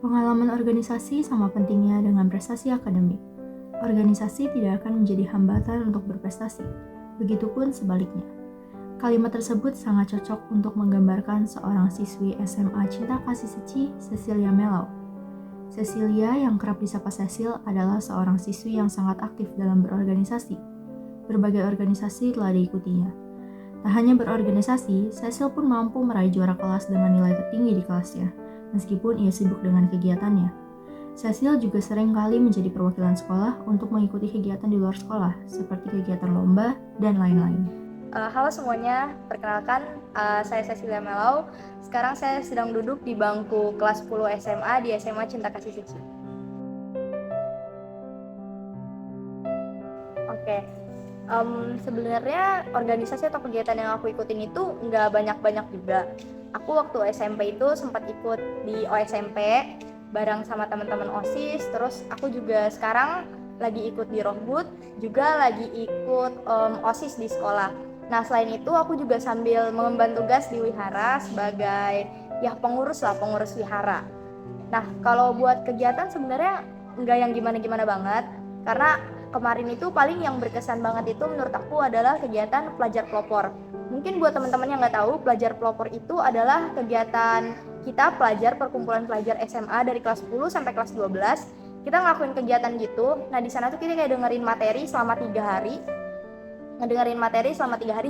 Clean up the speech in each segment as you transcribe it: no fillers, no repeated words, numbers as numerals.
Pengalaman organisasi sama pentingnya dengan prestasi akademik. Organisasi tidak akan menjadi hambatan untuk berprestasi, begitupun sebaliknya. Kalimat tersebut sangat cocok untuk menggambarkan seorang siswi SMA Cinta Kasih Seci, Cecilia Melau. Cecilia yang kerap disapa Cecil adalah seorang siswi yang sangat aktif dalam berorganisasi. Berbagai organisasi telah diikutinya. Tak hanya berorganisasi, Cecil pun mampu meraih juara kelas dengan nilai tertinggi di kelasnya, meskipun ia sibuk dengan kegiatannya. Cecil juga sering kali menjadi perwakilan sekolah untuk mengikuti kegiatan di luar sekolah, seperti kegiatan lomba dan lain-lain. Halo semuanya, perkenalkan saya Cecilia Melau. Sekarang saya sedang duduk di bangku kelas 10 SMA di SMA Cinta Kasih Seci. Oke, sebenarnya organisasi atau kegiatan yang aku ikutin itu nggak banyak-banyak juga. Aku waktu SMP itu sempat ikut di OSMP bareng sama teman-teman OSIS. Terus aku juga sekarang lagi ikut di Rohbud, juga lagi ikut OSIS di sekolah. Nah selain itu aku juga sambil mengemban tugas di wihara sebagai pengurus wihara. Nah kalau buat kegiatan sebenarnya nggak yang gimana-gimana banget, karena kemarin itu paling yang berkesan banget itu menurut aku adalah kegiatan pelajar pelopor. Mungkin buat teman-teman yang nggak tahu, pelajar pelopor itu adalah kegiatan kita perkumpulan pelajar SMA dari kelas 10 sampai kelas 12. Kita ngelakuin kegiatan gitu. Nah di sana tuh kita kayak dengerin materi selama 3 hari.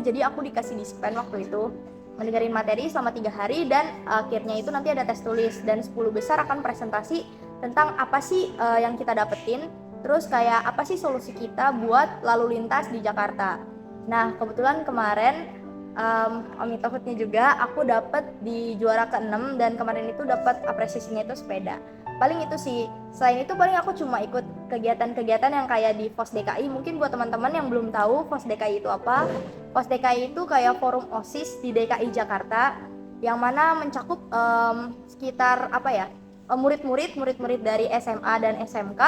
Jadi aku dikasih dispen waktu itu mendengarin materi selama 3 hari, dan akhirnya itu nanti ada tes tulis, dan 10 besar akan presentasi tentang apa sih yang kita dapetin, terus kayak apa sih solusi kita buat lalu lintas di Jakarta. Nah kebetulan kemarin Omitohutnya juga aku dapet di juara ke-6, dan kemarin itu dapat apresiasinya itu sepeda. Paling itu sih. Selain itu paling aku cuma ikut kegiatan-kegiatan yang kayak di FOS DKI. Mungkin buat teman-teman yang belum tahu FOS DKI itu apa. FOS DKI itu kayak forum OSIS di DKI Jakarta, yang mana mencakup sekitar murid-murid dari SMA dan SMK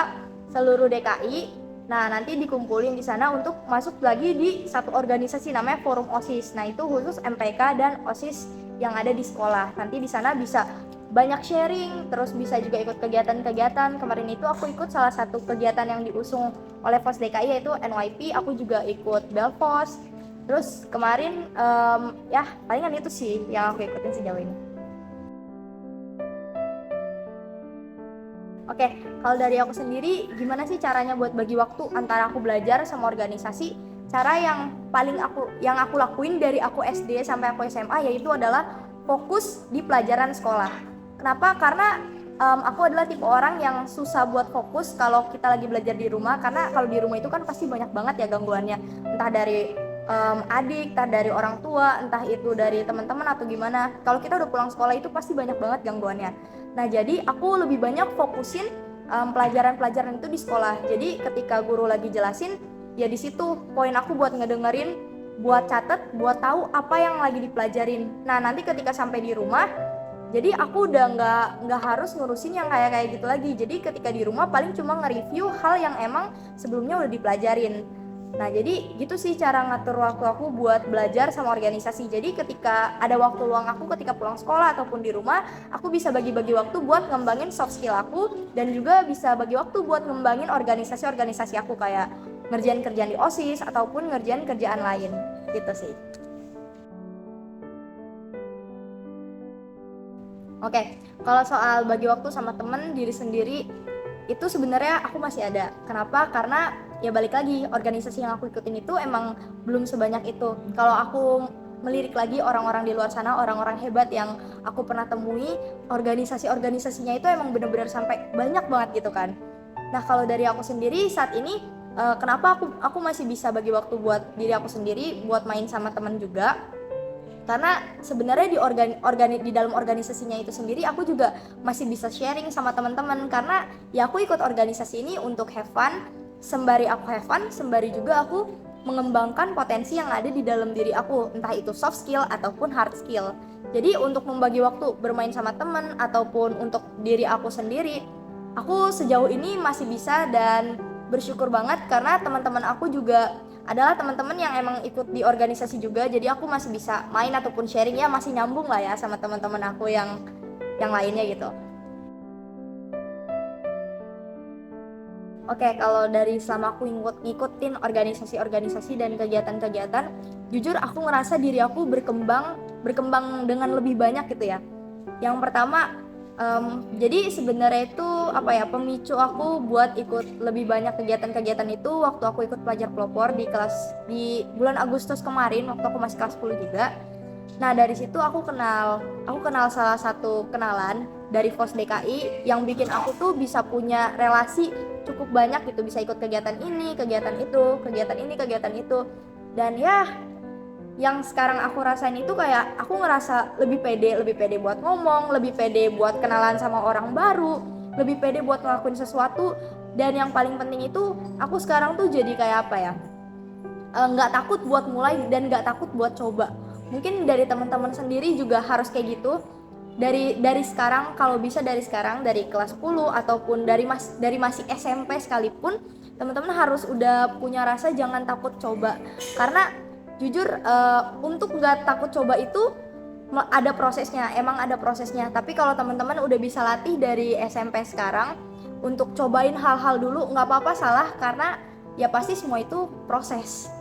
seluruh DKI. Nah nanti dikumpulin di sana untuk masuk lagi di satu organisasi namanya Forum OSIS. Nah itu khusus MPK dan OSIS yang ada di sekolah. Nanti di sana bisa banyak sharing, terus bisa juga ikut kegiatan-kegiatan. Kemarin itu aku ikut salah satu kegiatan yang diusung oleh FOS DKI yaitu NYP. Aku juga ikut Belfos. Terus kemarin palingan itu sih yang aku ikutin sejauh ini. Oke, kalau dari aku sendiri, gimana sih caranya buat bagi waktu antara aku belajar sama organisasi? Cara yang paling aku lakuin dari aku SD sampai aku SMA yaitu adalah fokus di pelajaran sekolah. Kenapa? Karena aku adalah tipe orang yang susah buat fokus kalau kita lagi belajar di rumah, karena kalau di rumah itu kan pasti banyak banget ya gangguannya, entah dari adik, entah dari orang tua, entah itu dari teman-teman atau gimana. Kalau kita udah pulang sekolah itu pasti banyak banget gangguannya. Nah jadi aku lebih banyak fokusin pelajaran-pelajaran itu di sekolah. Jadi ketika guru lagi jelasin, ya di situ poin aku buat ngedengerin, buat catet, buat tahu apa yang lagi dipelajarin. Nah nanti ketika sampai di rumah, jadi aku udah nggak harus ngurusin yang kayak gitu lagi. Jadi ketika di rumah paling cuma nge-review hal yang emang sebelumnya udah dipelajarin. Nah jadi gitu sih cara ngatur waktu aku buat belajar sama organisasi. Jadi ketika ada waktu luang aku ketika pulang sekolah ataupun di rumah, aku bisa bagi-bagi waktu buat ngembangin soft skill aku, dan juga bisa bagi waktu buat ngembangin organisasi-organisasi aku kayak ngerjain kerjaan di OSIS ataupun ngerjain kerjaan lain gitu sih. Oke, kalau soal bagi waktu sama temen, diri sendiri, itu sebenarnya aku masih ada. Kenapa? Karena ya balik lagi, organisasi yang aku ikutin itu emang belum sebanyak itu. Kalau aku melirik lagi orang-orang di luar sana, orang-orang hebat yang aku pernah temui, organisasinya itu emang benar-benar sampai banyak banget gitu kan. Nah kalau dari aku sendiri saat ini, kenapa aku masih bisa bagi waktu buat diri aku sendiri, buat main sama teman juga? Karena sebenarnya di dalam organisasinya itu sendiri aku juga masih bisa sharing sama teman-teman, karena ya aku ikut organisasi ini untuk have fun. Sembari aku have fun, sembari juga aku mengembangkan potensi yang ada di dalam diri aku, entah itu soft skill ataupun hard skill. Jadi untuk membagi waktu bermain sama teman ataupun untuk diri aku sendiri, aku sejauh ini masih bisa, dan bersyukur banget karena teman-teman aku juga adalah teman-teman yang emang ikut di organisasi juga. Jadi aku masih bisa main ataupun sharing, ya masih nyambung lah ya sama teman-teman aku yang lainnya gitu. Oke, kalau dari selama aku ngikutin organisasi-organisasi dan kegiatan-kegiatan, jujur aku ngerasa diri aku berkembang dengan lebih banyak gitu ya. Yang pertama, jadi sebenarnya itu apa ya, pemicu aku buat ikut lebih banyak kegiatan-kegiatan itu waktu aku ikut pelajar pelopor di bulan Agustus kemarin waktu aku masih kelas 10 juga. Nah, dari situ aku kenal salah satu kenalan dari FOS DKI yang bikin aku tuh bisa punya relasi cukup banyak gitu, bisa ikut kegiatan ini, kegiatan itu, kegiatan ini, kegiatan itu. Dan ya, yang sekarang aku rasain itu kayak aku ngerasa lebih pede buat ngomong, lebih pede buat kenalan sama orang baru, lebih pede buat ngelakuin sesuatu. Dan yang paling penting itu aku sekarang tuh jadi kayak apa ya, nggak takut buat mulai dan nggak takut buat coba. Mungkin dari teman-teman sendiri juga harus kayak gitu. Dari sekarang, kalau bisa dari sekarang, dari kelas 10 ataupun dari masih SMP sekalipun, teman-teman harus udah punya rasa jangan takut coba. Karena jujur, untuk nggak takut coba itu ada prosesnya, emang ada prosesnya. Tapi kalau teman-teman udah bisa latih dari SMP sekarang untuk cobain hal-hal dulu, nggak apa-apa salah, karena ya pasti semua itu proses.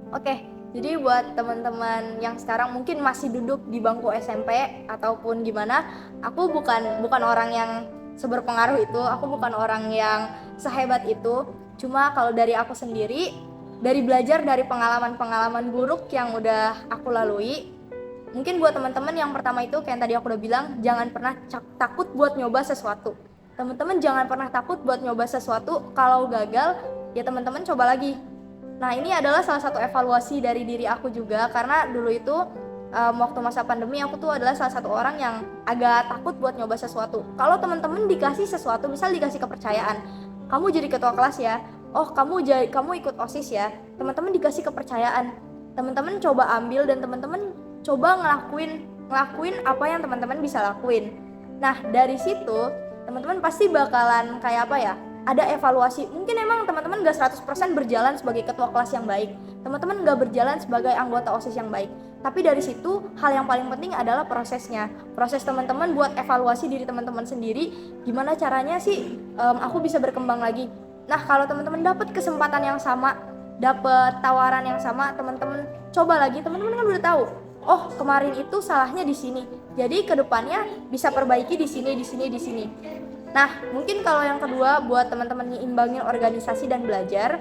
Oke, jadi buat teman-teman yang sekarang mungkin masih duduk di bangku SMP ataupun gimana, aku bukan orang yang seberpengaruh itu, aku bukan orang yang sehebat itu. Cuma kalau dari aku sendiri, dari belajar dari pengalaman-pengalaman buruk yang udah aku lalui, mungkin buat teman-teman yang pertama itu kayak yang tadi aku udah bilang, jangan pernah takut buat nyoba sesuatu. Teman-teman jangan pernah takut buat nyoba sesuatu, kalau gagal ya teman-teman coba lagi. Nah, ini adalah salah satu evaluasi dari diri aku juga, karena dulu itu waktu masa pandemi aku tuh adalah salah satu orang yang agak takut buat nyoba sesuatu. Kalau teman-teman dikasih sesuatu, misal dikasih kepercayaan, kamu jadi ketua kelas ya, oh kamu ikut OSIS ya, teman-teman dikasih kepercayaan, teman-teman coba ambil dan teman-teman coba ngelakuin apa yang teman-teman bisa lakuin. Nah, dari situ teman-teman pasti bakalan kayak apa ya, ada evaluasi. Mungkin emang teman-teman gak 100% berjalan sebagai ketua kelas yang baik, teman-teman gak berjalan sebagai anggota OSIS yang baik, tapi dari situ hal yang paling penting adalah prosesnya. Proses teman-teman buat evaluasi diri teman-teman sendiri, gimana caranya sih aku bisa berkembang lagi. Nah, kalau teman-teman dapat kesempatan yang sama, dapat tawaran yang sama, teman-teman coba lagi, teman-teman kan udah tahu, oh kemarin itu salahnya di sini, jadi kedepannya bisa perbaiki di sini, di sini, di sini. Nah, mungkin kalau yang kedua buat teman-teman nyimbangin organisasi dan belajar,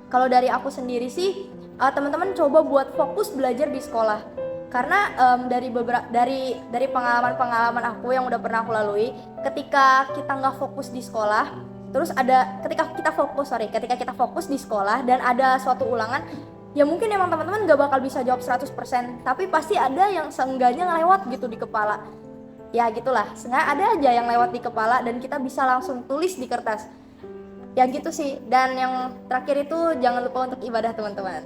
kalau dari aku sendiri sih, teman-teman coba buat fokus belajar di sekolah. Karena dari pengalaman-pengalaman aku yang udah pernah aku lalui, ketika kita nggak fokus di sekolah, terus ketika kita fokus di sekolah dan ada suatu ulangan, ya mungkin emang teman-teman nggak bakal bisa jawab 100%, tapi pasti ada yang seenggaknya ngelewat gitu di kepala. Ya gitulah, sengaja ada aja yang lewat di kepala dan kita bisa langsung tulis di kertas. Ya gitu sih. Dan yang terakhir itu jangan lupa untuk ibadah teman-teman.